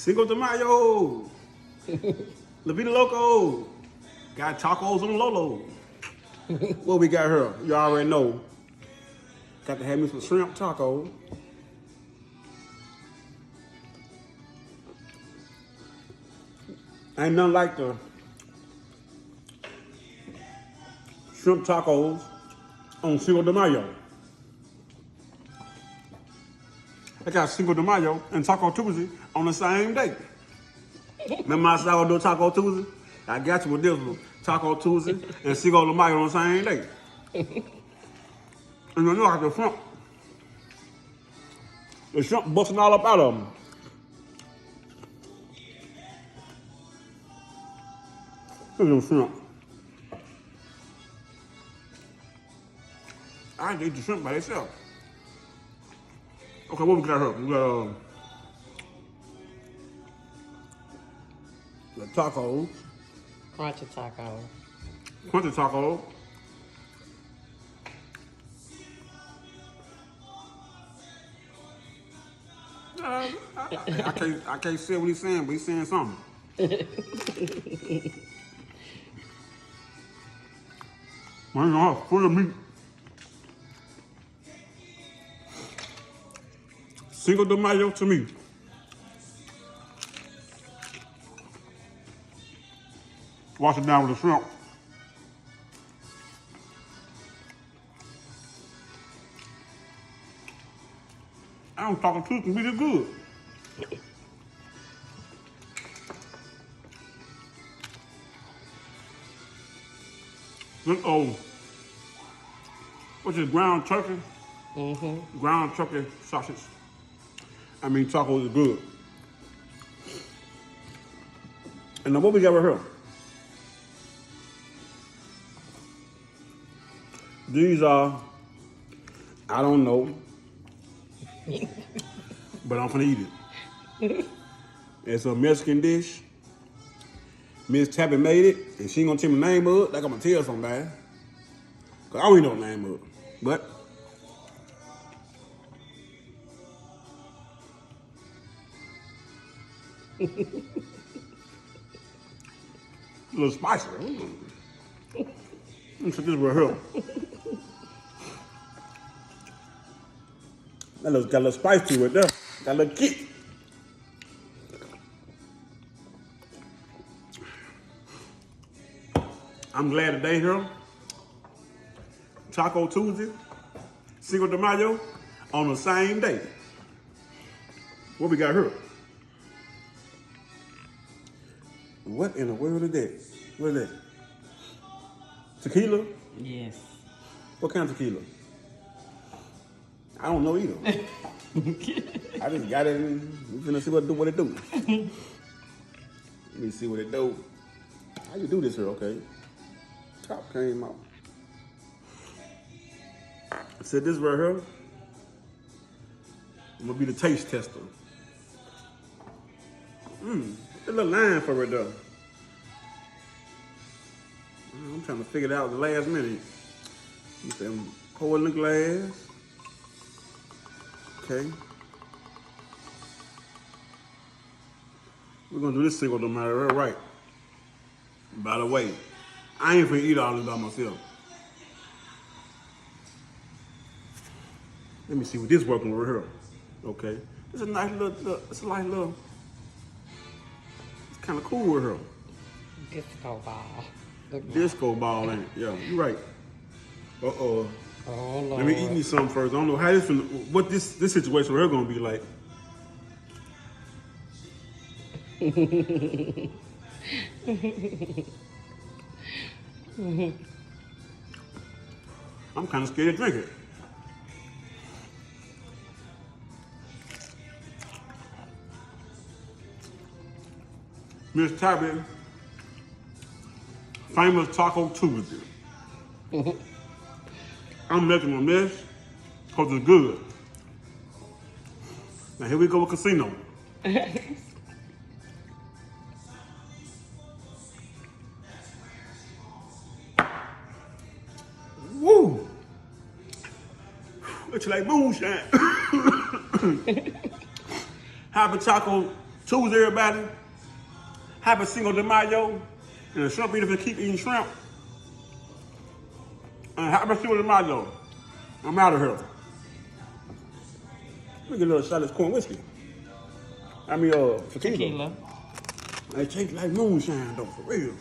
Cinco de Mayo. La Vida Loco. Got tacos on Lolo. What we got here? You already know. Got to have me some shrimp taco. Ain't nothing like the shrimp tacos on Cinco de Mayo. I got Cinco de Mayo and Taco Tuesday on the same day. Remember I said I was doing Taco Tuesday? I got you with this one. Taco Tuesday and Cinco de Mayo on the same day. And you know I got the shrimp. The shrimp busting all up out of them. Look at them shrimp. I can eat the shrimp by itself. Okay, what we got here? We got the tacos. Crunchy taco. Crunchy taco. I can't say what he's saying, but he's saying something. Man, full of meat. Cinco de Mayo to me. Wash it down with the shrimp. I'm talking truth can be this good. This what's this, ground turkey? Mm-hmm. Ground turkey sausage. I mean, tacos is good. And now what we got right here? These are, I don't know, but I'm gonna eat it. It's a Mexican dish. Miss Tabby made it, and she ain't gonna tell me the name of it, like I'm gonna tell somebody. Cause I don't even know the name of it. But a little spicy. Let's take this right here. Got a little spice to it there. Got a little kick. I'm glad today here. Taco Tuesday, Cinco de Mayo, on the same day. What we got here? What in the world is that? What is that? Tequila? Yes. What kind of tequila? I don't know either. I just got it and we're gonna see what it do. Let me see what it do. How you do this here, okay? Top came out. I said this right here. I'm gonna be the taste tester. A little line for it though. I'm trying to figure it out at the last minute. You say pour it in the glass. Okay. We're gonna do this Cinco de Mayo right. By the way, I ain't finna eat all this by myself. Let me see what this working right here. Okay. It's a nice little, it's a nice little, it's kind of cool right here. Disco ball. Disco ball, ain't it? Yeah, you're right. Uh-oh. Oh, Lord. Let me eat me something first. I don't know how this, what this situation right here gonna be like. I'm kind of scared to drink it. Miss Tabby, famous Taco Tuesday. I'm making a mess because it's good. Now here we go with casino. Woo! Looks like moonshine. Happy Taco Tuesday, everybody. Happy Cinco de Mayo. And the shrimp eaters keep eating shrimp. And happy Cinco de Mayo. I'm out of here. Let me get a little shot of this corn whiskey. I mean, tequila. Tequila. It tastes like moonshine, though, for real.